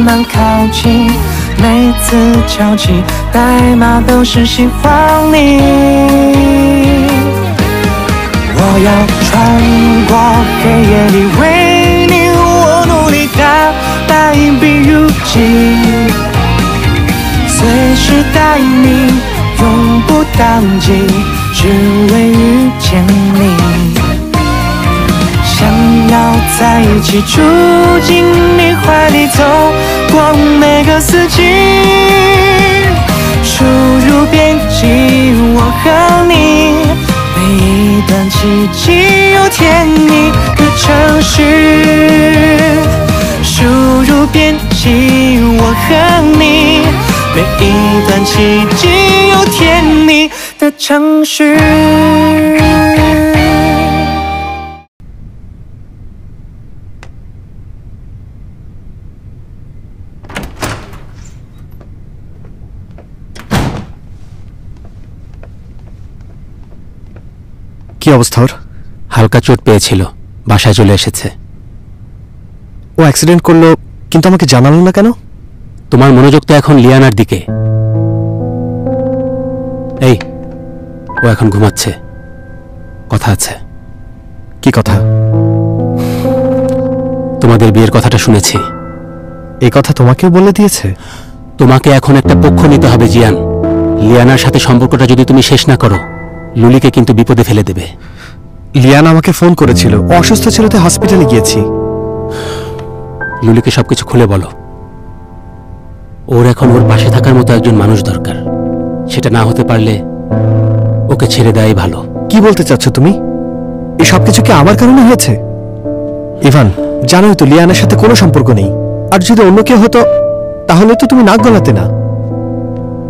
慢靠近，每次交集代码都是喜欢你。我要穿过黑夜里为你，我努力打一笔日记，随时待你，永不当机，只为遇见你。想要在一起，住进你怀里，走过每个四季，输入编辑我和你，每一段奇迹有甜蜜的城市。输入编辑我和你，每一段奇迹有甜蜜的城市。কি অবস্থা ওর? হালকা চোট পেয়েছিল, বাসায় চলে এসেছে। ও অ্যাক্সিডেন্ট করলো কিন্তু আমাকে জানালো না কেন? তোমার মনোযোগ তো এখন লিয়ানার দিকে। এই, ও এখন ঘুমাচ্ছে, কথা আছে। কি কথা? তোমাদের বিয়ের কথাটা শুনেছি। এই কথা তোমাকেও বলে দিয়েছে? তোমাকে এখন একটা পক্ষ নিতে হবে জিয়ান। লিয়ানার সাথে সম্পর্কটা যদি তুমি শেষ না করো, লুলিকে কিন্তু বিপদে ফেলে দেবে। লিয়ানা আমাকে ফোন করেছিল, ও অসুস্থ ছিল, তাই হসপিটালে গিয়েছি। লুলিকে সবকিছু খুলে বলো। ওর এখন ওর পাশে থাকার মতো একজন মানুষ দরকার। সেটা না হতে পারলে ওকে ছেড়ে দেয়াই ভালো। কি বলতে চাচ্ছ তুমি? এই সবকিছু কি আমার কারণে হয়েছে? ইভান, জানোই তো লিয়ানার সাথে কোনো সম্পর্ক নেই। আর যদি অন্য কেউ হতো তাহলে তো তুমি নাক গলাতে না।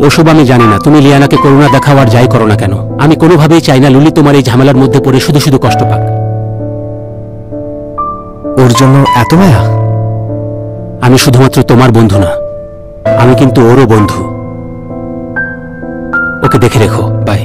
ওসব আমি জানি না। তুমি লিয়ানাকে করুণা দেখাও আর যাই করো না কেন, আমি কোনোভাবেই চাই না লুলি তোমার এই ঝামেলার মধ্যে পড়ে শুধু শুধু কষ্ট পাক। ওর জন্য এত মায়া? আমি শুধুমাত্র তোমার বন্ধু না, আমি কিন্তু ওরও বন্ধু। ওকে দেখে রেখো। বাই।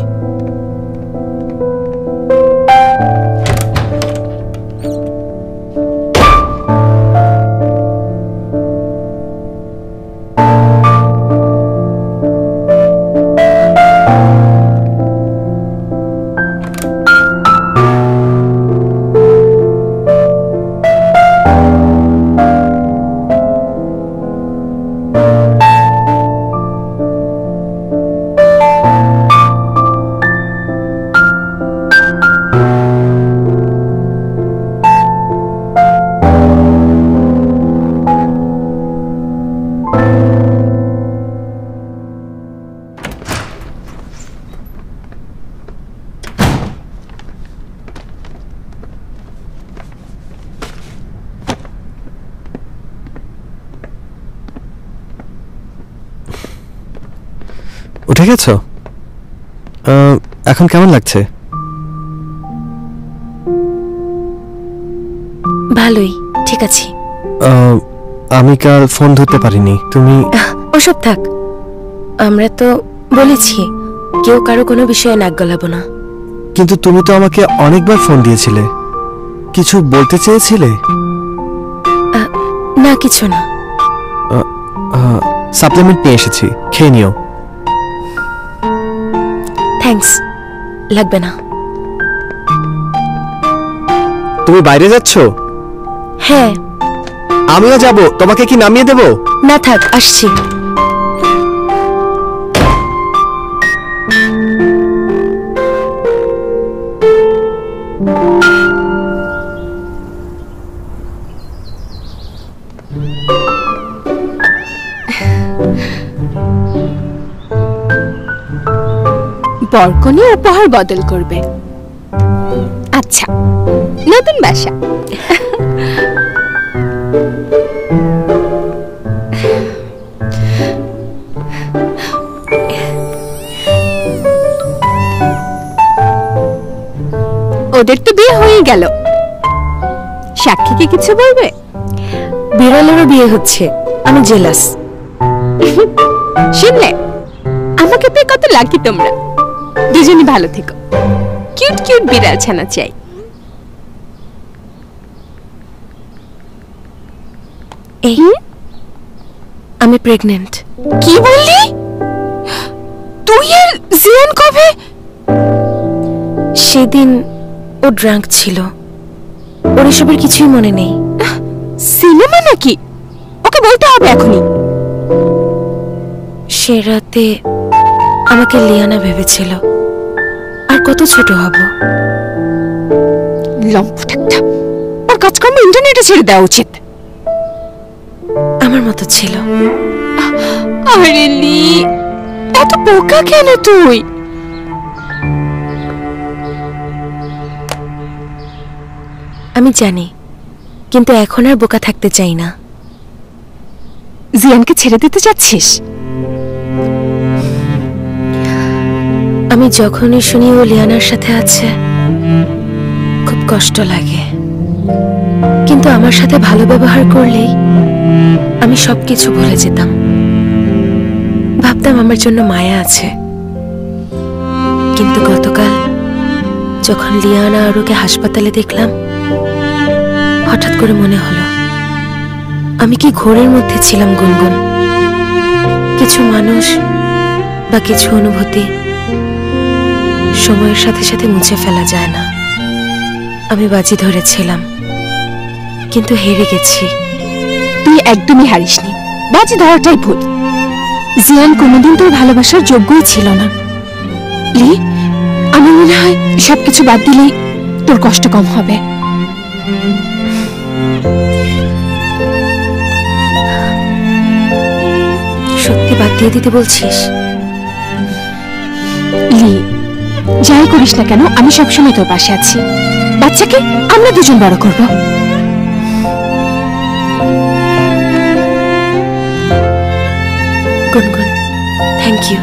উঠে গেছো? এখন কেমন লাগছে? ভালোই, ঠিক আছে। আমি কাল ফোন ধরতে পারিনি, তুমি? ওসব থাক, আমরা তো বলেছি কেউ কারো কোনো বিষয়ে নাক গলাবো না। কিন্তু তুমি তো আমাকে অনেকবার ফোন দিয়েছিলে, কিছু বলতে চেয়েছিলে? না, কিছু না। সাপ্লিমেন্ট নিয়ে এসেছি, খেয়ে নিও। থ্যাঙ্কস, লাগবে না। তুমি বাইরে যাচ্ছ? হ্যাঁ। আমিও যাব, তোমাকে কি নামিয়ে দেব? না থাক, আসছি। বরকনে উপহার বদল করবে। আচ্ছা, নতুন বাসা। ওদের তো বিয়ে হয়ে গেল, সাক্ষীকে কিছু বলবে? বিড়ালেরও বিয়ে হচ্ছে, আমি জেলাস। শুনলে, আমাকে পেয়ে কত লাকি তোমরা। দুজনই ভালো থেকো। কিউট কিউট বিড়াল ছানা চাই। এই আমি প্রেগনেন্ট। কি বললি? তুই আর জিয়ান কবে? সেদিন ও ড্রাঙ্ক ছিল, ওর এসবের কিছুই মনে নেই। সিনেমা নাকি? ওকে বলতে হবে এখনই। সে রাতে আমাকে লিয়ানা ভেবেছিল। আর কত ছোট হব। লম্পট একটা। ওর কাজকর্ম ইন্টারনেটে ছেড়ে দেওয়া উচিত। আমার মতো ছিল। আরে লি, এত বোকা কেন তুই? আমি জানি, কিন্তু এখন আর বোকা থাকতে চাই না। জিয়ানকে ছেড়ে দিতে চাচ্ছিস? আমি যখনই শুনি ও লিয়ানার সাথে আছে খুব কষ্ট লাগে, কিন্তু আমার সাথে ভালো ব্যবহার করলেই আমি সবকিছু ভুলে যেতাম। ভাবতাম আমার জন্য মায়া আছে, কিন্তু গতকাল যখন লিয়ানা আর ওকে হাসপাতালে দেখলাম, হঠাৎ করে মনে হলো আমি কি ঘোরের মধ্যে ছিলাম গুনগুন। কিছু মানুষ বা কিছু অনুভূতি সময়ের সাথে সাথে মুছে ফেলা যায় না। আমি বাজি ধরেছিলাম, কিন্তু হেরে গেছি। তুই একদমই হারিসনি। বাজি ধরাটাই ভুল। জিয়ান কোনোদিন তোর ভালোবাসার যোগ্যই ছিল না। লি, আমার মনে হয় সবকিছু বাদ দিলেই তোর কষ্ট কম হবে। সত্যি বাদ দিয়ে দিতে বলছিস? লি, যাই করিস না কেন আমি সবসময় তোর পাশে আছি। বাচ্চাকে আমরা দুজন বড় করব। গুনগুন, থ্যাংক ইউ।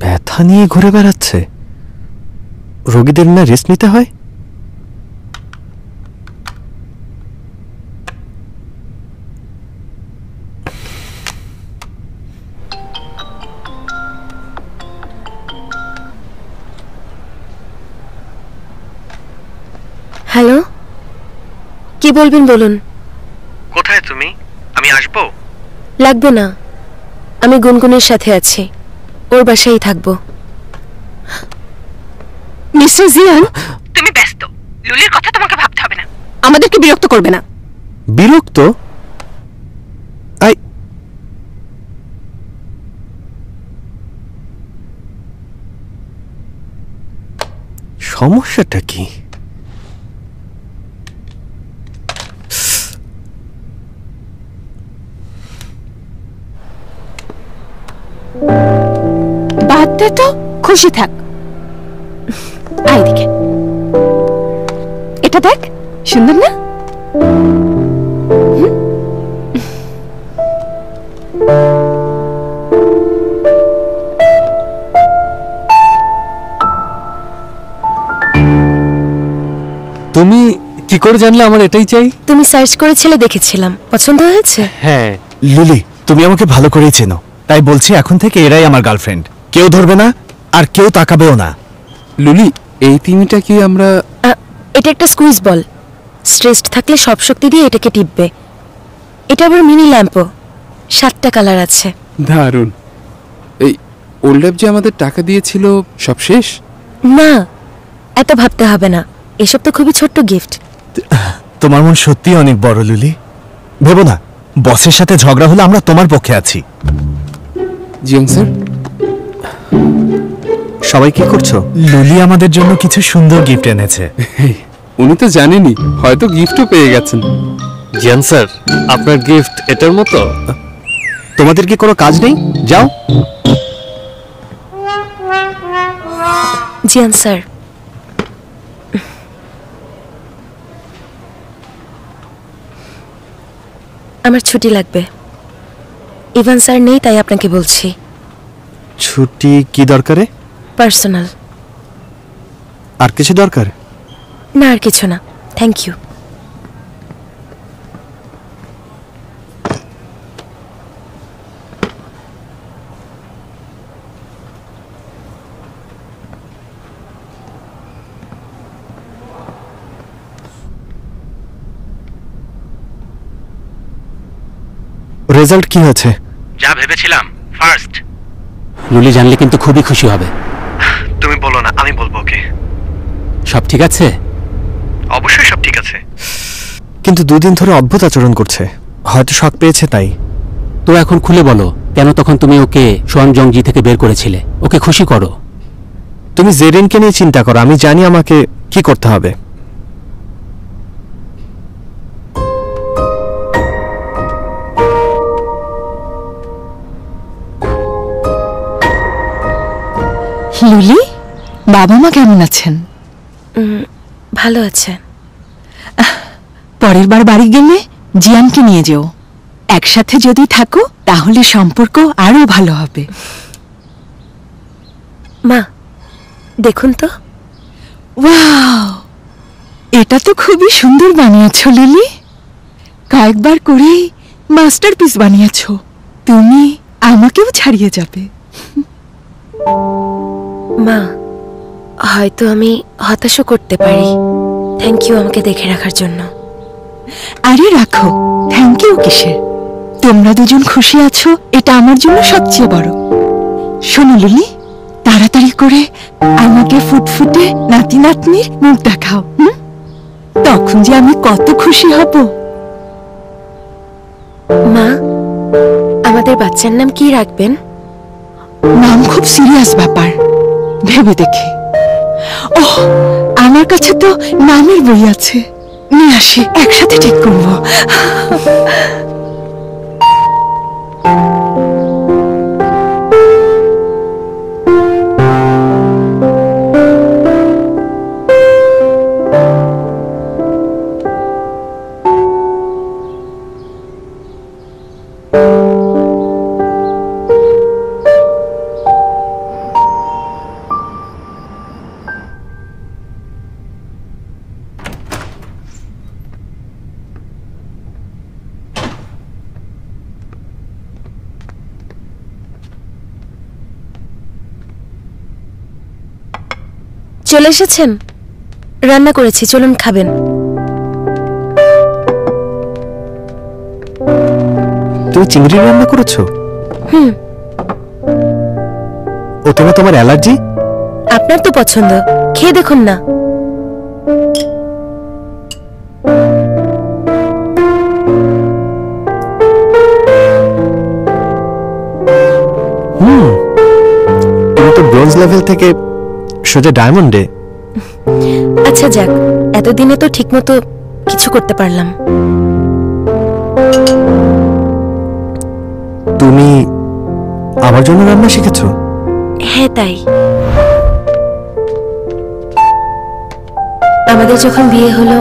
ব্যথা নিয়ে ঘুরে বেড়াচ্ছে। রোগীদের না রেস্ট নিতে হয়? হ্যালো, কি বলবেন বলুন। কোথায় তুমি? আমি আসবো? লাগবে না, আমি গুনগুনের সাথে আছি, ওর বাসায় থাকবো। মিস্টার জিয়ান, তুমি ব্যস্ত। লুলির কথা তোমাকে ভাবতে হবে না। আমাদেরকে বিরক্ত করবে না। বিরক্ত? সমস্যাটা কি? বাদ দে তো, খুশি থাক। আয় এদিকে। এটা দেখ, সুন্দর না? তুমি কি করে জানলে আমার এটাই চাই? তুমি সার্চ করেছিলে, দেখেছিলাম, পছন্দ হয়েছে। হ্যাঁ। লুলি, তুমি আমাকে ভালো করেই চেনো, তাই বলছি এখন থেকে এরাই আমার গার্লফ্রেন্ড। কেউ ধরবে না আর কেউ তাকাবেও না। লুলি, এই তিমিটা কি আমরা? এটা একটা স্কুইজ বল। স্ট্রেসড থাকলে সব শক্তি দিয়ে এটাকে টিপবে। এটা আবার মিনি ল্যাম্পও, 7টা কালার আছে। দারুণ। এই ওল্ড ল্যাব যে আমাদের টাকা দিয়েছিল, সব শেষ? না, এত ভাবতে হবে না, এসব তো খুবই ছোট্ট গিফট। তোমার মন সত্যি অনেক বড় লুলি। ভেবো না, বসের সাথে ঝগড়া হলে আমরা তোমার পক্ষে আছি। জিয়াং স্যার, সবাই কি করছো? লুলি আমাদের জন্য কিছু সুন্দর গিফট এনেছে। উনি তো জানেনি, হয়তো গিফটও পেয়ে গেছেন। জিয়ান স্যার, আপনার গিফট এটার মতো। তোমাদের কি কোনো কাজ নেই? যাও। জিয়ান স্যার, আমার ছুটি লাগবে। ইভান স্যার নেই, তাই আপনাকে বলছি। ছুটি কি দরকারে? পার্সোনাল। আর কিছু দরকার? না, আর কিছু না, থ্যাংক ইউ। রেজাল্ট কি হয়েছে? যা ভেবেছিলাম, ফার্স্ট। লুলি জানলে কিন্তু খুবই খুশি হবে। তুমি বলো না, আমি বলবো ওকে। সব ঠিক আছে? অবশ্যই সব ঠিক আছে, কিন্তু 2 দিন ধরে অদ্ভুত আচরণ করছে, হয়তো শক পেয়েছে তাই। তো এখন খুলে বলো, কেন তখন তুমি ওকে সোয়ানজংজি থেকে বের করেছিলে? ওকে খুশি করো। তুমি জেরিনকে নিয়ে চিন্তা করো, আমি জানি আমাকে কি করতে হবে। লুলি, বাবা মা কেমন আছেন? ভালো আছে। পরের বার বাড়ি গেলে জিয়ানকে নিয়ে যেও। একসাথে যদি থাকো তাহলে সম্পর্ক আরো ভালো হবে। মা, দেখুন তো। ওয়াও, এটা তো খুবই সুন্দর বানিয়েছো লিলি। কয়েকবার করেই মাস্টারপিস বানিয়েছো। তুমি আমাকেও ছাড়িয়ে যাবে। মা, হয়তো আমি হতাশও করতে পারি। থ্যাংক ইউ আমাকে দেখে রাখার জন্য। আরে রাখো, থ্যাংক ইউ কিসের? তোমরা দুজন খুশি আছো, এটা আমার জন্য সবচেয়ে বড়। শোনো লুলি, তাড়াতাড়ি করে আমাকে ফুটফুটে নাতি নাতনির মুখ দেখাও। তখন যে আমি কত খুশি হব। মা, আমাদের বাচ্চার নাম কি রাখবেন? নাম খুব সিরিয়াস ব্যাপার, ভেবে দেখি। ওহ, আমার কাছে তো নামের বই আছে, নিয়ে আসি, একসাথে ঠিক করবো। চলে এসেছেন? রান্না করেছি, চলুন খাবেন। তুমি চিংড়ি রান্না করেছো? ওতে না তোমার অ্যালার্জি? আপনার তো পছন্দ, খেয়ে দেখুন না। তুমি তো ব্রোঞ্জ লেভেল থেকে সোজা ডায়মন্ডে। আচ্ছা যাক, এতদিনে তো ঠিকমতো কিছু করতে পারলাম। তুমি আমার জন্য রান্না শিখেছো? হ্যাঁ, তাই। আমাদের যখন বিয়ে হলো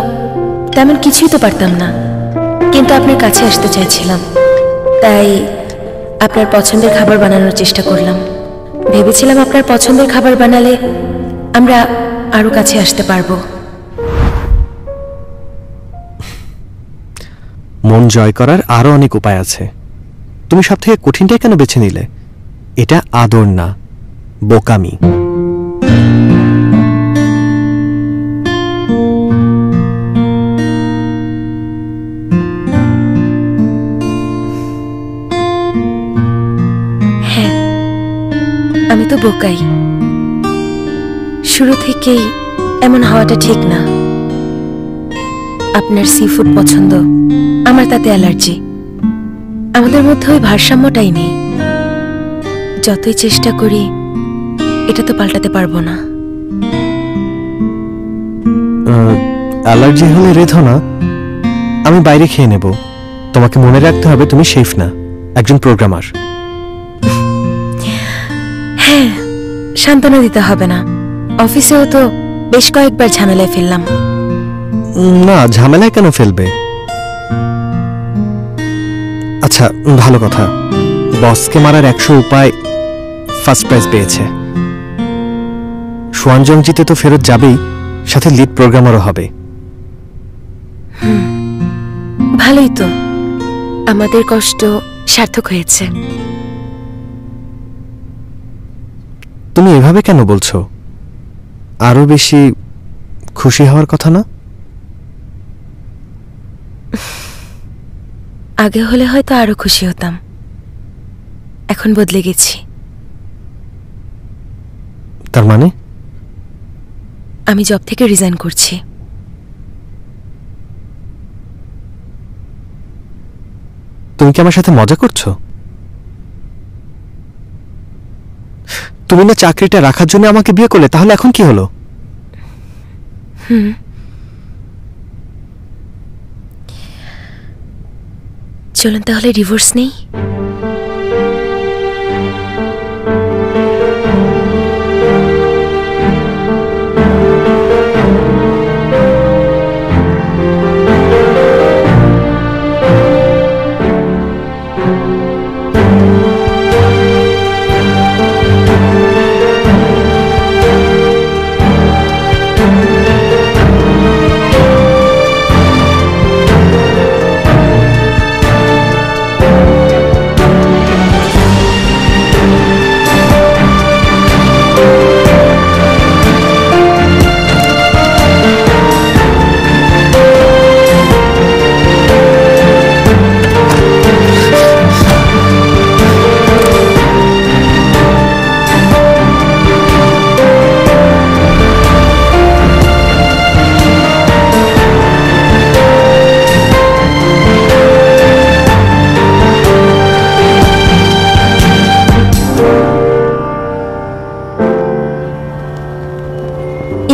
তেমন কিছুই তো পারতাম না, কিন্তু আপনার কাছে আসতে চাইছিলাম, তাই আপনার পছন্দের খাবার বানানোর চেষ্টা করলাম। ভেবেছিলাম আপনার পছন্দের খাবার বানালে আমরা আরো কাছে আসতে পারবো। মন জয় করার আরো অনেক উপায় আছে। তুমি সব থেকে কঠিনটাই কেন বেছে নিলে? এটা আদর না, বোকামি। হ্যাঁ, আমি তো বোকাই। শুরু থেকেই এমন হওয়াটা ঠিক না। আপনার সি ফুড পছন্দ, আমার তাতে অ্যালার্জি। আমাদের মধ্যে ওই ভারসাম্যটাই নেই। যতই চেষ্টা করি এটা তো পাল্টাতে পারবো না। অ্যালার্জি হলে রেধো না, আমি বাইরে খেয়ে নেব। তোমাকে মনে রাখতে হবে তুমি শেফ না, একজন প্রোগ্রামার। হ্যাঁ, সান্ত্বনা দিতে হবে না। অফিসেও তো বেশ কয়েকবার ঝামেলায় ফেললাম। না, ঝামেলায় কেন ফেলবে? আচ্ছা, ভালো কথা, বসকে মারার 100 উপায় ফার্স্ট প্রাইজ পেয়েছে। সোয়ানজংজিতে তো ফেরত যাবেই, সাথে লিড প্রোগ্রামারও হবে। ভালোই তো, আমাদের কষ্ট সার্থক হয়েছে। তুমি এভাবে কেন বলছো? আরো বেশি খুশি হওয়ার কথা না? আগে হলে হয়তো আরো খুশি হতাম, এখন বদলে গেছি। তার মানে? আমি জব থেকে রিজাইন করছি। তুমি কি আমার সাথে মজা করছো? তুমি না চাকরিটা রাখার জন্য আমাকে বিয়ে করলে, তাহলে এখন কি হলো? চলুন তাহলে ডিভোর্স নেই।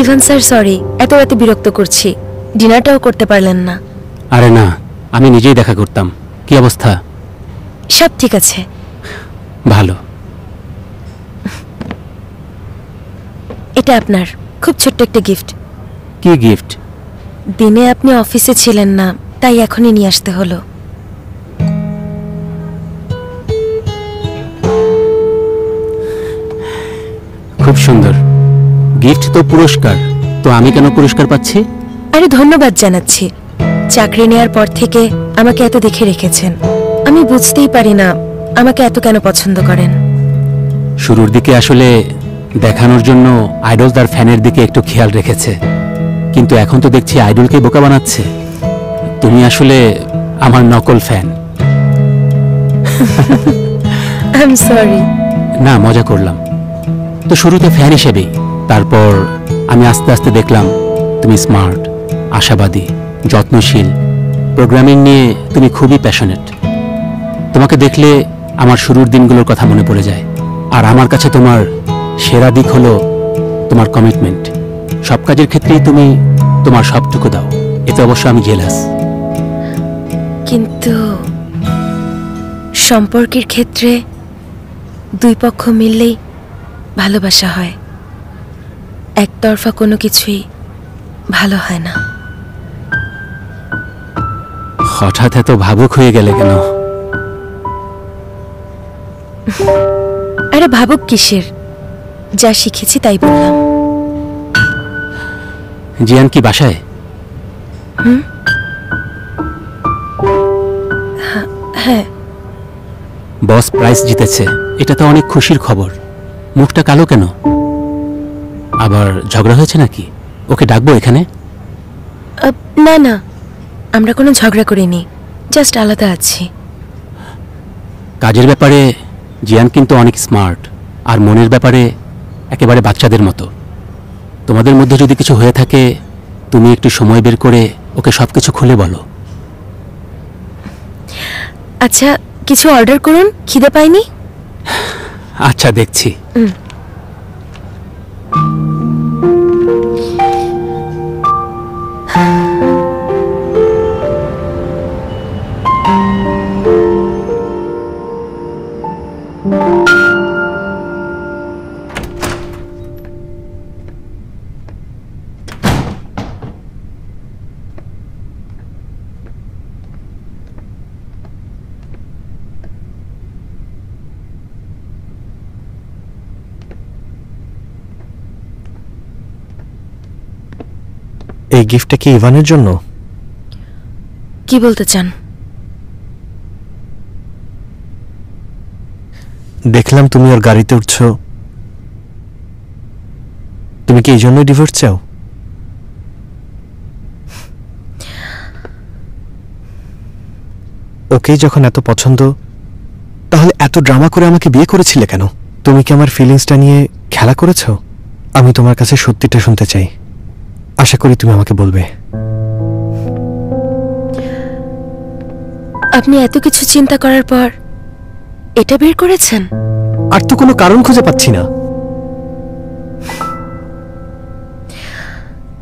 ইভান স্যার, সরি এত রাতে বিরক্ত করছি। ডিনারটাও করতে পারলেন না। আরে না, আমি নিজেই দেখা করতাম। কি অবস্থা? সব ঠিক আছে। ভালো। এটা আপনার খুব ছোট্ট একটা গিফট। কি গিফট? দিনে আপনি অফিসে ছিলেন না, তাই এখনই নিয়ে আসতে হলো। খুব সুন্দর গিফট। তো পুরস্কার, তো আমি কেন পুরস্কার পাচ্ছি? আরে ধন্যবাদ জানাচ্ছি। চাকরি নেয়ার পর থেকে আমাকে এত দেখে রেখেছেন, আমি বুঝতেই পারি না আমাকে এত কেন পছন্দ করেন। শুরুর দিকে আসলে দেখানোর জন্য আইডল তার ফ্যানের দিকে একটু খেয়াল রেখেছে, কিন্তু এখন তো দেখছি আইডলকে বোকা বানাচ্ছে। তুমি আসলে আমার নকল ফ্যান। I am sorry. না, মজা করলাম। তো শুরুতে ফ্যান হিসেবেই, তারপর আমি আস্তে আস্তে দেখলাম তুমি স্মার্ট, আশাবাদী, যত্নশীল। প্রোগ্রামিং নিয়ে তুমি খুবই প্যাশনেট। তোমাকে দেখলে আমার শুরুর দিনগুলোর কথা মনে পড়ে যায়। আর আমার কাছে তোমার সেরা দিক হলো তোমার কমিটমেন্ট। সব কাজের ক্ষেত্রেই তুমি তোমার সবটুকু দাও। এতে অবশ্য আমি জেলাস। কিন্তু সম্পর্কের ক্ষেত্রে দুই পক্ষ মিললেই ভালোবাসা হয়, একতরফা কোনো কিছুই ভালো হয় না। হঠাৎ এত ভাবুক হয়ে গেলে কেন? আরে ভাবুক কিসের, যা শিখেছি তাই বললাম। জিয়ান কি বাসায়? হ্যাঁ। বস প্রাইজ জিতেছে, এটা তো অনেক খুশির খবর। মুখটা কালো কেন? আবার ঝগড়া হয়েছে নাকি? ওকে ডাকবো এখানে? না না, আমরা কোনো ঝগড়া করিনি, জাস্ট আলাদা আছি। কাজের ব্যাপারে জিয়ান কিন্তু অনেক স্মার্ট, আর মনের ব্যাপারে একেবারে বাচ্চাদের মতো। তোমাদের মধ্যে যদি কিছু হয়ে থাকে, তুমি একটু সময় বের করে ওকে সবকিছু খুলে বলো। আচ্ছা, কিছু অর্ডার করুন, খিদে পাইনি। আচ্ছা, দেখছি। এই গিফটটা কি ইভানের জন্য? কি বলতে চান? দেখলাম তুমি ওর গাড়িতে উঠছো। তুমি কি এই জন্যই ডিভোর্স চাও? ওকে যখন এত পছন্দ, তাহলে এত ড্রামা করে আমাকে বিয়ে করেছিলে কেন? তুমি কি আমার ফিলিংসটা নিয়ে খেলা করেছো? আমি তোমার কাছে সত্যিটা শুনতে চাই। আশা করি তুমি আমাকে বলবে। আপনি এত কিছু চিন্তা করার পর এটা বের করেছেন? আর তো কোনো কারণ খুঁজে পাচ্ছি না।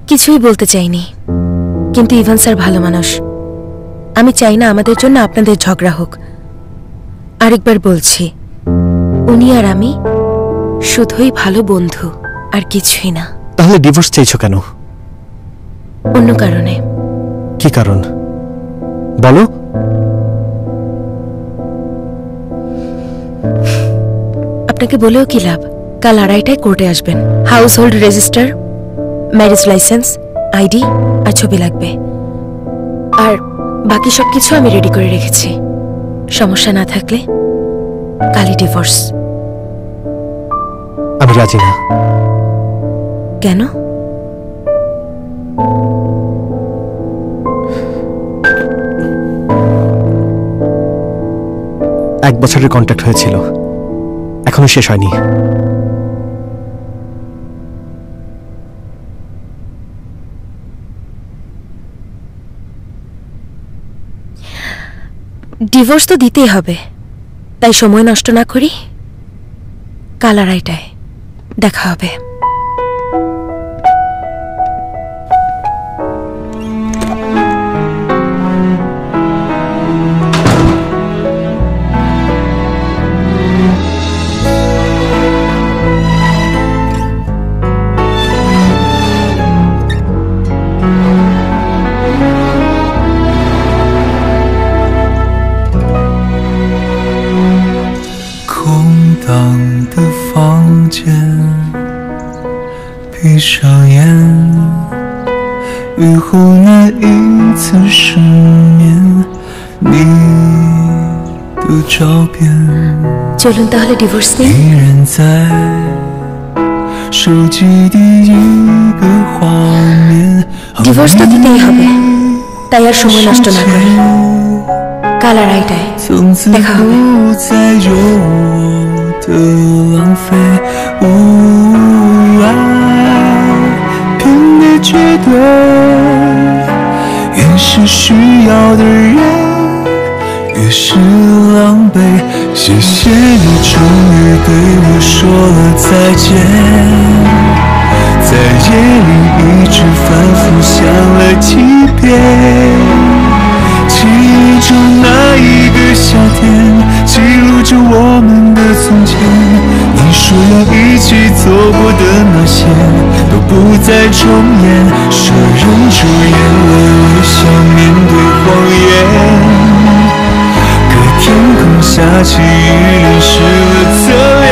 কিছুই বলতে চাইনি, কিন্তু ইভান স্যার ভালো মানুষ। আমি চাই না আমাদের জন্য আপনাদের ঝগড়া হোক। আরেকবার বলছি, উনি আর আমি শুধুই ভালো বন্ধু, আর কিছুই না। তাহলে ডিভোর্স চাইছো কেন? অন্য কারণে। কি কারণ বলো? আপনাকে বলেও কি লাভ? কাল 2:30টায় কোর্টে আসবেন। Household register, marriage licence, ID আর ছবি লাগবে। আর বাকি সবকিছু আমি রেডি করে রেখেছি। সমস্যা না থাকলে কালই ডিভোর্স। আমি রাজি না। কেন? এক বছরের কন্ট্রাক্ট হয়েছিল, এখনো শেষ হয়নি। ডিভোর্স তো দিতেই হবে, তাই সময় নষ্ট না করি কাল 2:30টায় দেখা হবে।闭上眼，雨后那一次失眠，你的照片， চলুন তাহলে ডিভোর্স নিন।依然在手机第一个画面。ডিভোর্স তো দিতেই হবে, তাই আর সময় নষ্ট না করে কাল 2:30টায় 从此 দেখা হবে।不再有我的浪费，爱变得绝对，越是需要的人越是狼狈。谢谢你终于对我说了再见，在夜里一直反复想了几遍，记忆中那一个夏天，记录着我们的从前。你说要一起走过的那些都不再重演，舍人出眼泪，微笑面对谎言。可天空下起雨淋湿了侧脸。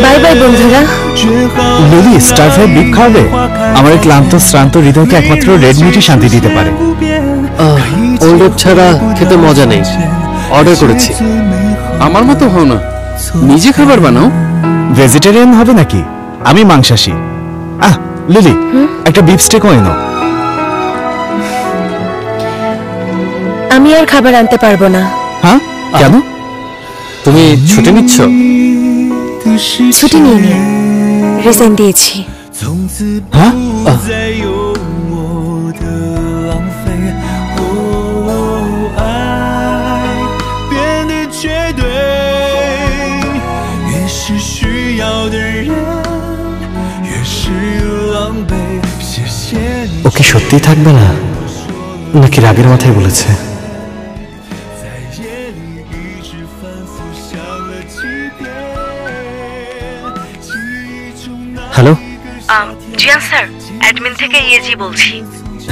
বাই বাই বন্ধুরা। লিলি, স্টার ফ্রাই বিপ খাবে? আমার এই ক্লান্ত শ্রান্ত হৃদয়কে একমাত্র রেড মিটই শান্তি দিতে পারে। ওল্ড ছাড়া খেতে মজা নেই, অর্ডার করেছি। আমার মতো হও না, নিজে খাবার বানাও। ভেজিটেরিয়ান হবে নাকি? আমি মাংসাশী। লিলি, একটা বিফ স্টেকও এনো। আমি আর খাবার আনতে পারবো না। হ্যাঁ, কেন? তুমি ছুটি নিচ্ছ? ছুটি নিয়ে নিয়ে রিজাইন দিয়েছি। হ্যাঁ? ও কি সত্যিই থাকবে না, নাকি রাগের মাথায় বলেছে? হ্যালো, জিয়ান স্যার, অ্যাডমিন থেকে ইয়েজি বলছি।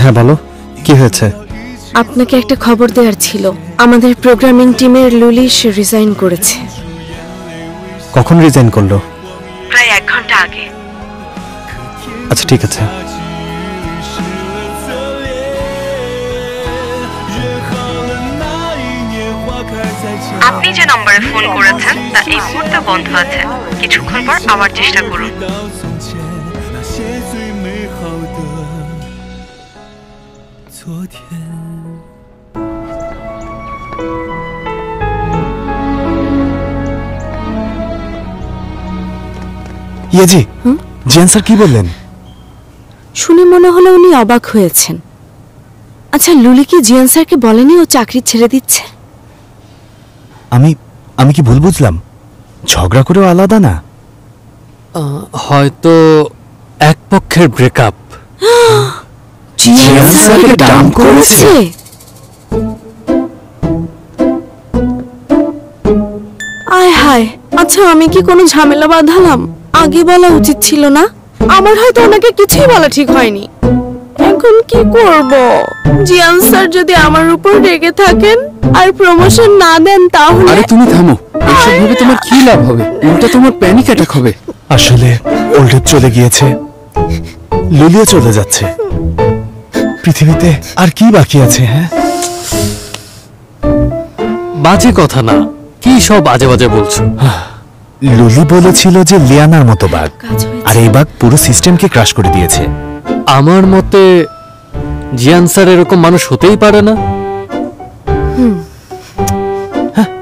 হ্যাঁ বলো, কি হয়েছে? আপনাকে একটা খবর দেওয়ার ছিল। আমাদের প্রোগ্রামিং টিমের লুলিশ রিজাইন করেছে। কখন রিজাইন করলো? প্রায় 1 ঘন্টা আগে। আচ্ছা ঠিক আছে। আপনি যে নম্বরে ফোন করেছেন তা এই মুহূর্তে বন্ধ আছে, কিছুক্ষণ পর আবার চেষ্টা করুন। ইয়েজি, জিয়ান স্যার কি বললেন? শুনে মনে হলো উনি অবাক হয়েছেন। আচ্ছা, লুলি কি জিয়ান স্যারকে বলেনি ও চাকরি ছেড়ে দিচ্ছে? আমি কি ভুল বুঝলাম? ঝগড়া করেও আলাদা না? হয়তো এক পক্ষের ব্রেকআপ। জিয়ান স্যারকে ডাম্প করেছে? আয় হায়, আচ্ছা আমি কি কোনো ঝামেলা বাঁধালাম? আগে বলা উচিত ছিল না? আমার হয়তো ওনাকে কিছুই বলা ঠিক হয়নি। এখন কি করব? জিয়ান স্যার যদি আমার উপর রেগে থাকেন আর প্রমোশন না দেন তাহলে? আরে তুমি থামো, এসব ভাবে তোমার কি লাভ হবে? উল্টা তোমার প্যানিক অ্যাটাক হবে। আসলে ওল্ডেপ চলে গিয়েছে, লুলিও চলে যাচ্ছে, পৃথিবীতে আর কি বাকি আছে? হ্যাঁ, বাজে কথা না, কি সব বাজে বাজে বলছো? লুলি বলেছিল যে লিয়ানার মতো বাঘ, আর এই বাঘ পুরো সিস্টেমকে ক্রাশ করে দিয়েছে। আমার মতে জিয়ান স্যার এরকম মানুষ হতেই পারে না।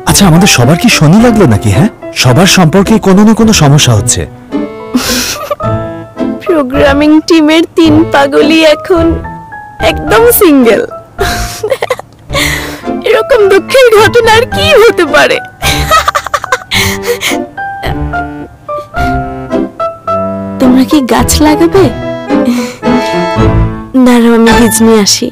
আচ্ছা, আমাদের সবার কি শনি লাগলো নাকি? হ্যাঁ, সবার সম্পর্কে কোনো না কোনো সমস্যা হচ্ছে। প্রোগ্রামিং টিমের 3 পাগলই এখন একদম সিঙ্গেল। এরকম দুঃখের ঘটনা আর কি হতে পারে? তোমরা কি গাছ লাগাবে? দাঁড়াও, আমি বীজ নিয়ে আসি।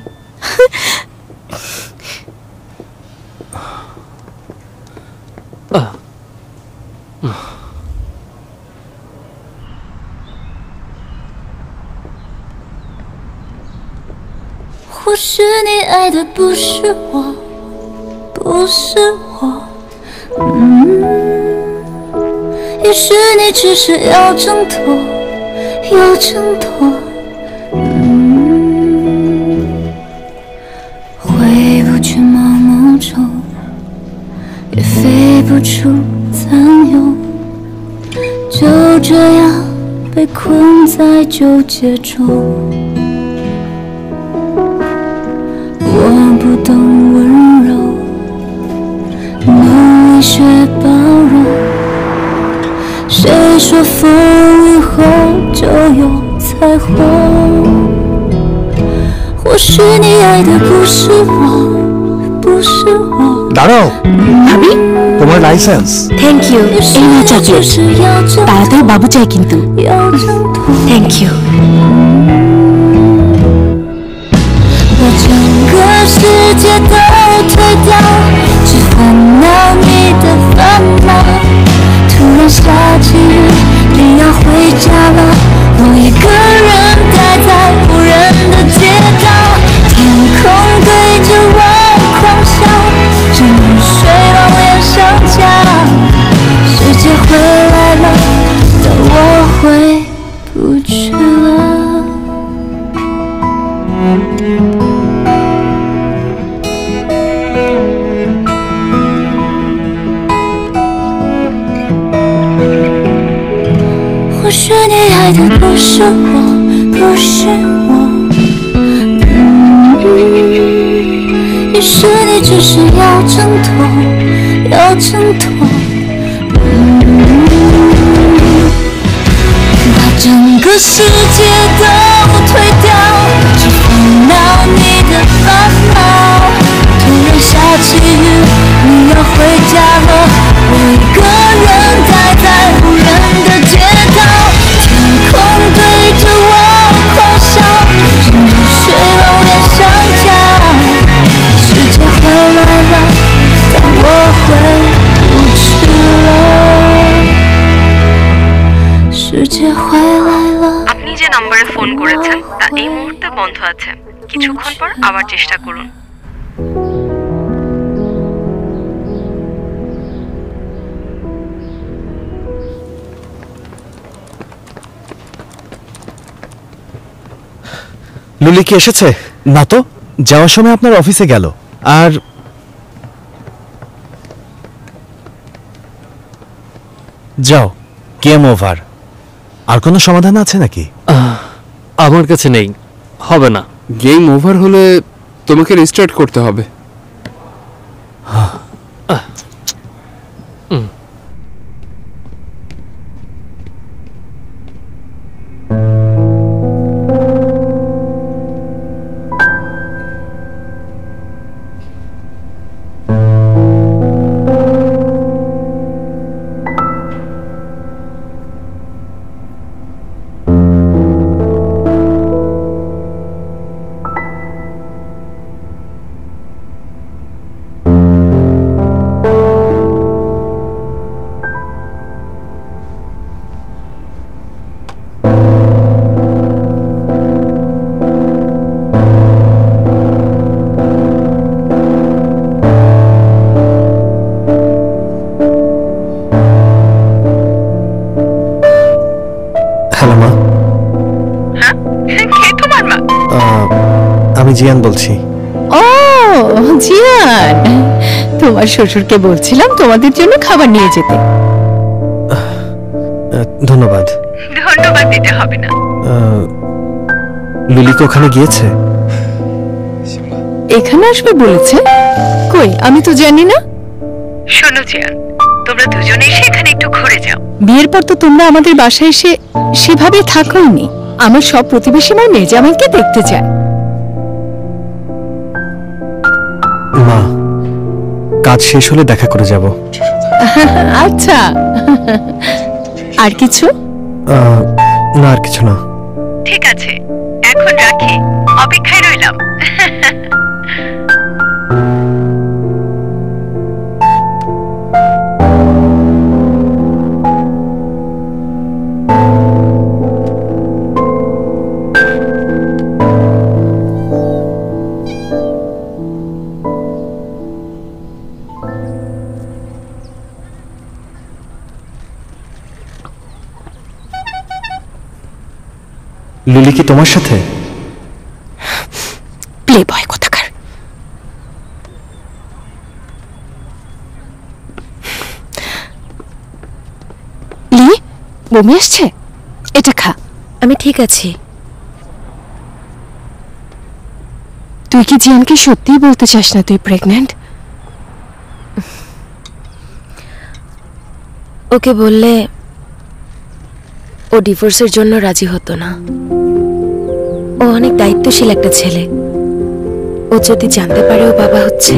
或许你爱的不是我，不是我，也许你只是要挣脱，要挣脱，回不去毛毛虫，也飞不出残蛹，就这样被困在纠结中。我不懂温柔，努力学包容。谁说风雨后就有彩虹？或许你爱的不是我，不是我。দাঁড়াও, ভাবি, তোমার লাইসেন্স। Thank you. এই নিয়ে চকলেট। তাড়াতাড়ি বাবু চাই কিন্তু। থ্যাংক ইউ।把整个世界都推掉，只烦恼你的烦恼。突然下起雨，你要回家了，我一个人待在无人的街道，天空对着我狂笑，这雨水让我也想家。世界回来了，但我回不去了。或许你爱的不是我，不是我，也许你只是要挣脱，要挣脱，把整个世界都推掉，只烦恼你的烦恼。突然下起雨，你要回家了，我一个人待在无人的街道，天空对着我狂笑，这雨水让我也想家。世界回来了，但我回不去了。世界回来了。আপনি যে নম্বরে ফোন করেছেন তা এই মুহূর্তে বন্ধ আছে, কিছুক্ষণ পর আবার চেষ্টা করুন। লুলি কি এসেছে? না তো, যাওয়ার সময় আপনার অফিসে গেল। আর যাও, গেম ওভার। আর কোনো সমাধান আছে নাকি? আমার কাছে নেই, হবে না। গেম ওভার হলে তোমাকে রিস্টার্ট করতে হবে। আমি জিয়ান বলছি। ও জিয়ান, তোমার শ্বশুরকে বলছিলাম তোমাদের জন্য খাবার নিয়ে যেতে। ধন্যবাদ। ধন্যবাদ দিতে হবে না। লিলি ওখানে গিয়েছে? এখানে আসবে বলেছে? কই, আমি তো জানি না। শোনো জিয়ান, তোমরা দুজনেই সেখানে একটু ঘুরে যাও। বিয়ের পর তো তোমরা আমাদের বাসায় এসে সেভাবে থাকোইনি। আমার সব প্রতিবেশী আমার মেজামাইকে দেখতে চায়। মা, কাজ শেষ হলে দেখা করে যাব। আচ্ছা, আর কিছু? না, আর কিছু না। ঠিক আছে, এখন রাখি, অপেক্ষায় রইলাম। লিলি কি তোমার সাথে? প্লে বয় কোথাকার। লি, বমি আসছে, এটা খা। আমি ঠিক আছি। তুই কি জিয়ানকে সত্যিই বলতে চাস না তুই প্রেগন্যান্ট? ওকে বললে ও ডিভোর্সের জন্য রাজি হতো না। ও অনেক দায়িত্বশীল একটা ছেলে। ও যদি জানতে পারে ও বাবা হচ্ছে,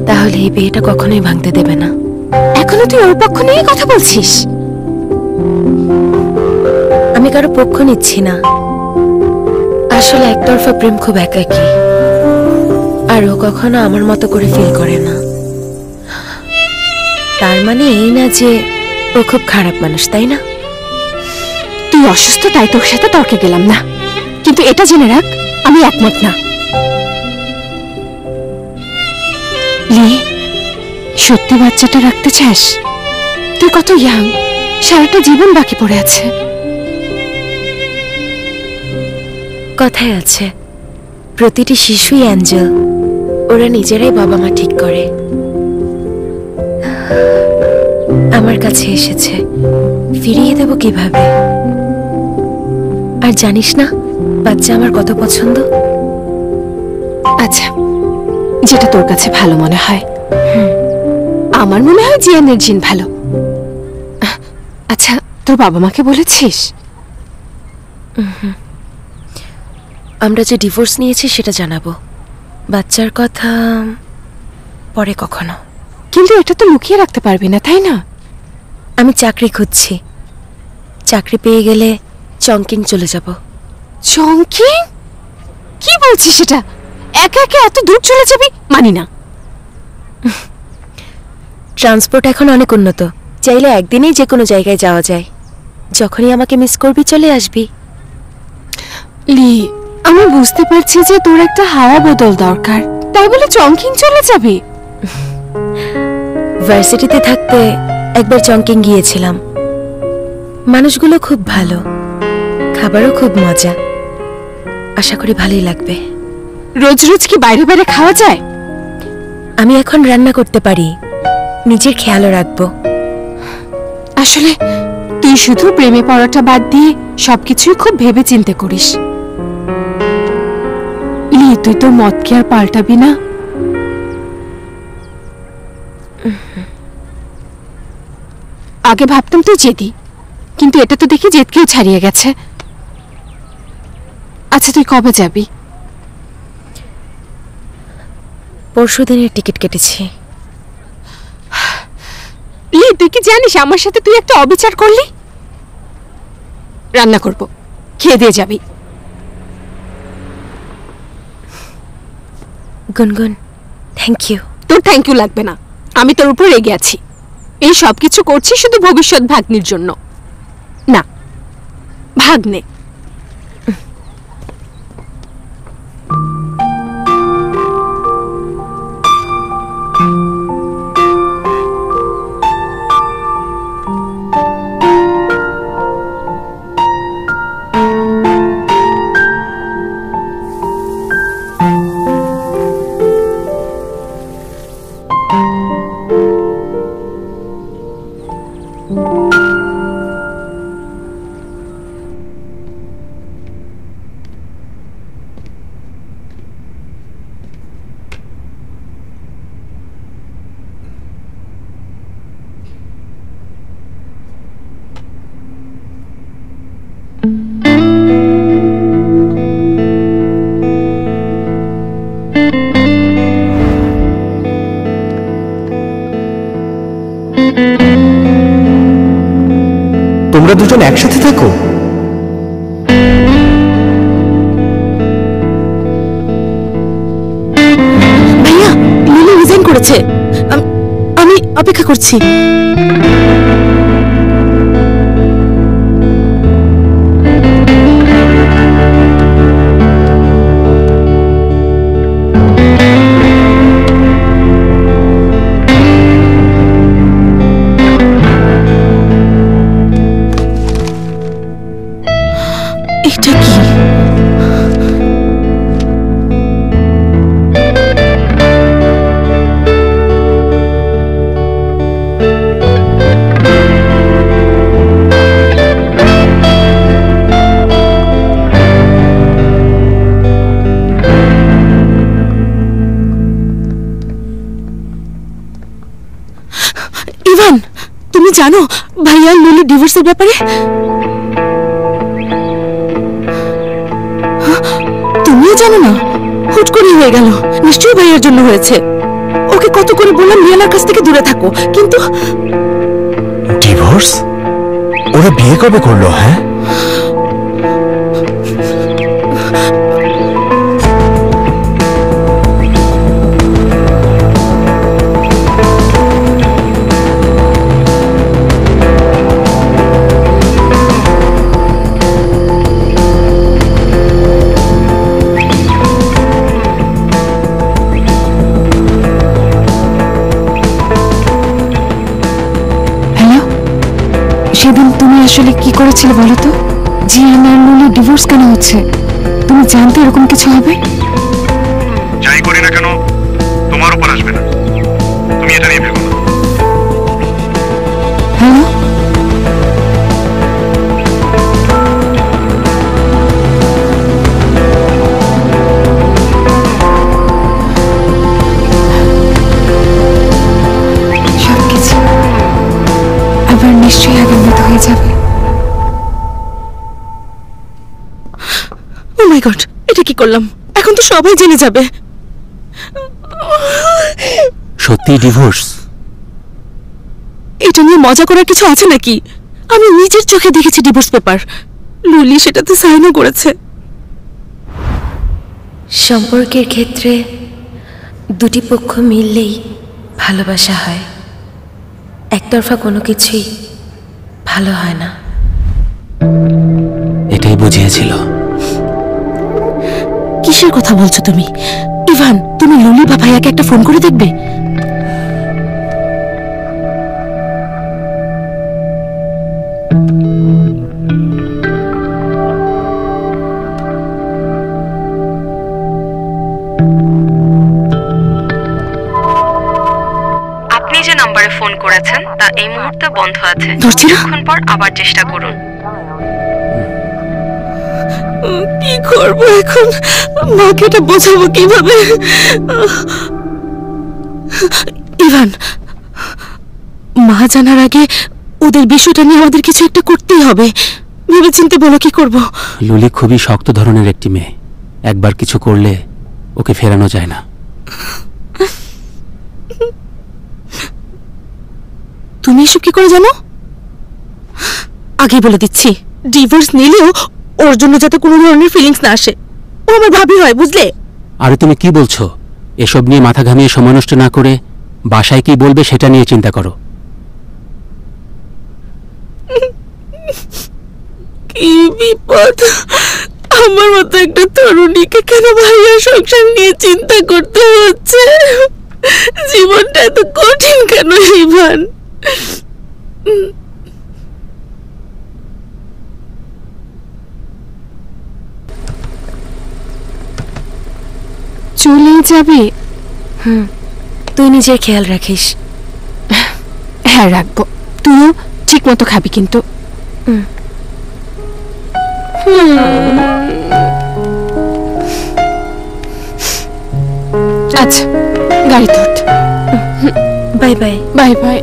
তাহলে এই বিয়েটা কখনোই ভাঙতে দেবে না। এখনো তুই ওর পক্ষ নিয়ে কথা বলছিস? আমি কারো পক্ষ নিচ্ছি না। আসলে একতরফা প্রেম খুব একাকী, আর ও কখনো আমার মতো করে ফিল করে না। তার মানে এই না যে ও খুব খারাপ মানুষ, তাই না? তুই অসুস্থ তাই তোর সাথে তর্কে গেলাম না, কিন্তু এটা জেনে রাখ আমি একমত না। লি, সত্যি বাচ্চাটা রাখতে চাস? তুই কত ইয়াং, সারাটা জীবন বাকি পড়ে আছে। কথায় আছে, প্রতিটি শিশুই অ্যাঞ্জেল। ওরা নিজেরাই বাবা মা ঠিক করে। আমার কাছে এসেছে, ফিরিয়ে দেব কিভাবে? আর জানিস না বাচ্চা আমার কত পছন্দ। আচ্ছা, যেটা তোর কাছে ভালো মনে হয়। আমার মনে হয় জিয়ানের জিন ভালো। আচ্ছা, তোর বাবা মাকে বলেছিস? আমরা যে ডিভোর্স নিয়েছি সেটা জানাবো। বাচ্চার কথা পরে কখনো। কিন্তু এটা তো লুকিয়ে রাখতে পারবি না, তাই না? আমি চাকরি খুঁজছি, চাকরি পেয়ে গেলে চংকিং চলে যাব। চংকিং? কি বলছিস সেটা? একা একা এত দূর চলে যাবি? মানি না। ট্রান্সপোর্ট এখন অনেক উন্নত, চাইলে একদিনেই যে কোনো জায়গায় যাওয়া যায়। যখনই আমাকে মিস করবি চলে আসবি। লি, আমি বুঝতে পারছি যে তোর একটা হাওয়া বদল দরকার, তাই বলে চংকিং চলে যাবি? ভার্সিটিতে থাকতে একবার চংকিং গিয়েছিলাম। মানুষগুলো খুব ভালো, খাবারও খুব মজা। আশা করি ভালোই লাগবে। রোজ রোজ কি বাইরে বাইরে খাওয়া যায়? আমি এখন রান্না করতে পারি, নিজের খেয়ালও রাখবো। আসলে তুই শুধু প্রেমে পড়াটা বাদ দিয়ে সবকিছুই খুব ভেবে চিন্তে করিস। লি, তুই তোর মত কি আর পাল্টাবি না? আগে ভাবতাম তুই জেদি, কিন্তু এটা তো দেখি জেদকেও ছাড়িয়ে গেছে। আচ্ছা, তুই কবে যাবি? পরশুদিনের টিকিট কেটেছি। লি, তুই কি জানিস আমার সাথে তুই একটা অবিচার করলি? রান্না করব, খেয়ে দিয়ে যাবি। গুনগুন, থ্যাংক ইউ। তোর থ্যাংক ইউ লাগবে না, আমি তোর উপর রেগে আছি। এই সব কিছু করছি শুধু ভবিষ্যৎ ভাগ্নির জন্য। না, ভাগ্নে। তোমরা দুজন একসাথে থাকো? ভাইয়া, লিলি রিজাইন করেছে। আমি অপেক্ষা করছি। এটা কি? ইভান, তুমি জানো ভাইয়া লিলি ডিভোর্সের ব্যাপারে? তুমিও জানো না? হুট করে হয়ে গেল। নিশ্চয়ই ভাইয়ার জন্য হয়েছে। ওকে কত করে বললাম লিয়ানার কাছ থেকে দূরে থাকো, কিন্তু ডিভোর্স? ওরা বিয়ে কবে করলো? হ্যাঁ, সেদিন তুমি আসলে কি করেছিলে বলো তো? জিয়ান আর লিলি ডিভোর্স কেন হচ্ছে? তুমি জানতে এরকম কিছু হবে? যাই করি না কেন তোমার উপর আসবে না, তুমি এটা নিয়ে ভেবো না। হ্যালো, সবকিছু আবার নিশ্চয়ই আগের মতো হয়ে যাবে। ও মাই গড, এটা কি করলাম? এখন তো সবাই জেনে যাবে। সত্যি ডিভোর্স? এটা নিয়ে মজা করার কিছু আছে নাকি? আমি নিজের চোখে দেখেছি ডিভোর্স পেপার। লুলি সেটাতে সাইনও করেছে। সম্পর্কের ক্ষেত্রে দুটি পক্ষ মিললেই ভালোবাসা হয়, একতরফা কোনো কিছুই ভালো হয় না। এটাই বুঝিয়েছিল। কিসের কথা বলছো তুমি? ইভান, তুমি লুলি বা ভাইয়াকে একটা ফোন করে দেখবে? আপনি যে নাম্বারে ফোন করেছেন তা এই মুহূর্তে বন্ধ আছে। ধরছি না। কিছুক্ষণ পর আবার চেষ্টা করুন। কি করব এখন? মাকে এটা বোঝাবো কিভাবে? ইভান, মা জানার আগে ওদের বিষয়টা নিয়ে আমাদের কিছু একটা করতেই হবে। ভেবেচিন্তে বলো কি করব। লুলি খুবই শক্ত ধরনের একটি মেয়ে, একবার কিছু করলে ওকে ফেরানো যায় না। তুমি এসব কি করে জানো? আগে বলে দিচ্ছি, ডিভোর্স নিলেও ওর জন্য যাতে কোনো ধরনের ফিলিংস না আসে। ও আমার ভাবি হয়, বুঝলে? আরে তুমি কি বলছো? এসব নিয়ে মাথা ঘামিয়ে সময় নষ্ট না করে বাসায় কি বলবে সেটা নিয়ে চিন্তা করো। কি বিপদ! আমার মতো একটা তরুণীকে কেন ভাইয়া সংসার নিয়ে চিন্তা করতে হচ্ছে? জীবনটা এত কঠিন কেন ইভান? চলে যাবে? তুই নিজের খেয়াল রাখিস। হ্যাঁ রাখবো। তুইও ঠিক মতো খাবি কিন্তু। আচ্ছা, গাড়ি তোর। Bye bye. Bye bye.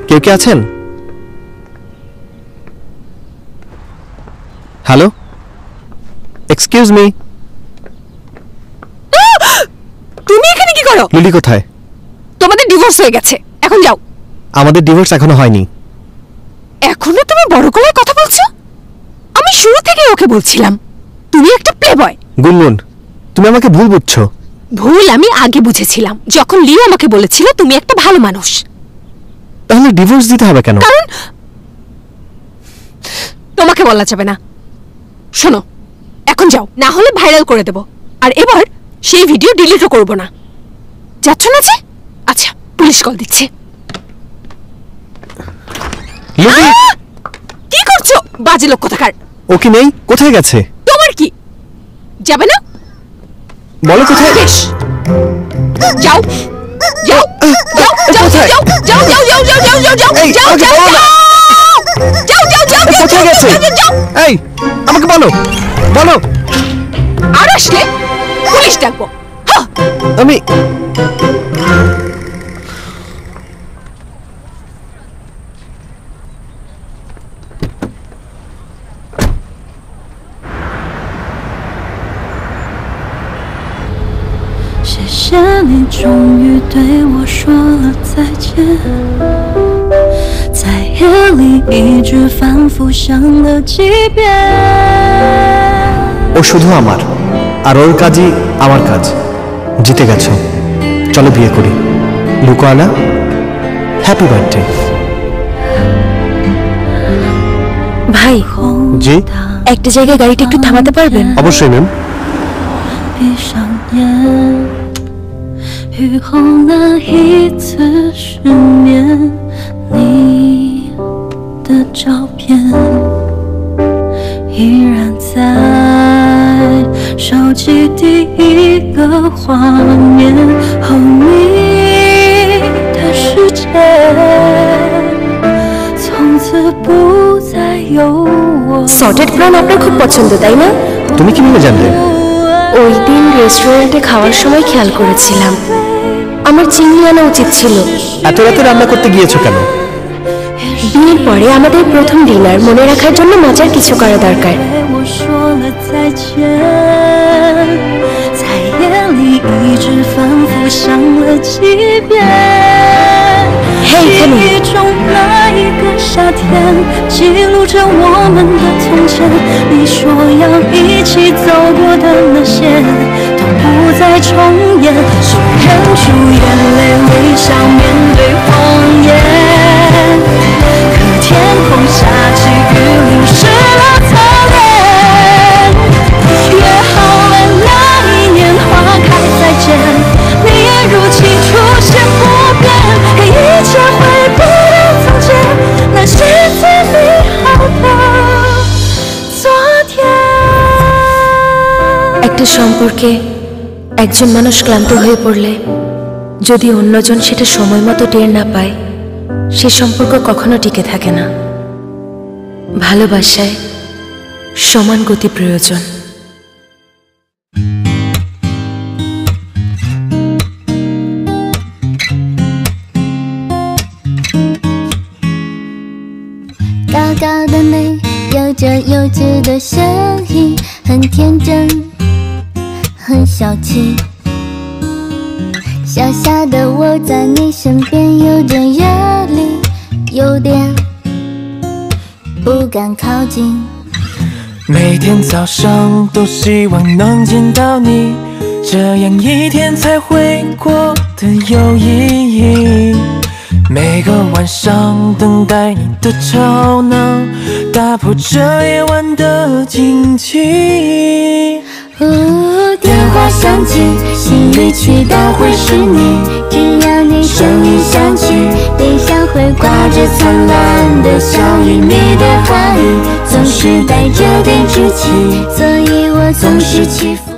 কেউ কে আছেন? Hello, excuse me. তুমি এখানে কি করো? লিলি কোথায়? তোমাদের ডিভোর্স হয়ে গেছে, এখন যাও। আমাদের ডিভোর্স এখনো হয়নি। এখনো তুমি বড় গলায় কথা বলছো? আমি শুরু থেকে ওকে বলছিলাম তুমি একটা প্লেবয়। গুনগুন, তুমি আমাকে ভুল বুঝছো। ভুল আমি আগে বুঝেছিলাম, যখন লিও আমাকে বলেছিল তুমি একটা ভালো মানুষ। তাহলে ডিভোর্স দিতে হবে কেন? কারণ তোমাকে বলা যাবে না। শোনো, এখন যাও, না হলে ভাইরাল করে দেব। আর এবার সেই ভিডিও ডিলিটও করব না। যাচ্ছ না যে? আচ্ছা, পুলিশ কল দিচ্ছে। কি করছো বাজে লোক কোথাকার? ও কি নেই? কোথায় গেছে? তোমার কি যাবে না? বলো কোথায়? বেশ, যাও যাও যাও যাও যাও যাও যাও যাও যাও যাও যাও যাও এই, যাও আমাকে যাও বলো না। যাও যাও যাও এই, কোথায় গেছে? এই, আমাকে বলো বলো। আর আসলে পুলিশ ডাকবো। আমি谢谢你终于对我说了再见，在夜里一直反复想了几遍。ও শুধু আমার, আর ওর কাজই আমার কাজ। জিতে গেছো, চলো বিয়ে করি। লুকানা, হ্যাপি বার্থডে। ভাই, জি, একটা জায়গায় গাড়িটা একটু থামাতে পারবেন? অবশ্যই ম্যাম।闭上眼，雨后那一次失眠，你的照片依然在手机第一个画面，后你的世界从此不再有我。সর্টেড প্ল্যান আপনার খুব পছন্দ, তাই না? তুমি কিভাবে জানলে? ওই দিন রেস্টুরেন্টে খাওয়ার সময় খেয়াল করেছিলাম। আমার চিনি আনা উচিত ছিল। এত রাতে রান্না করতে গিয়েছো কেন? বিয়ের পরে আমাদের প্রথম ডিনার মনে রাখার জন্য মজার কিছু করা দরকার।我说了再见，在夜里一直反复想了几遍。嘿，看你记忆中那一个夏天，记录着我们的从前。你说要一起走过的那些，都不再重演。是忍住眼泪，微笑面对谎言。可天空下起雨，淋湿了侧脸。একটা সম্পর্কে একজন মানুষ ক্লান্ত হয়ে পড়লে যদি অন্যজন সেটা সময় মতো টের না পায়, সে সম্পর্ক কখনো টিকে থাকে না। ভালোবাসায় সমান গতি প্রয়োজন।高高的美，有着幼稚的声音，很天真，很小气。小小的我在你身边，有点远离，有点不敢靠近。每天早上都希望能见到你，这样一天才会过得有意义。每个晚上等待你的吵闹，打破这夜晚的静寂。电话响起，心里期待会是你，只要你声音响起，脸上会挂着灿烂的笑意。你的话语总是带着点稚气，所以我总是期盼。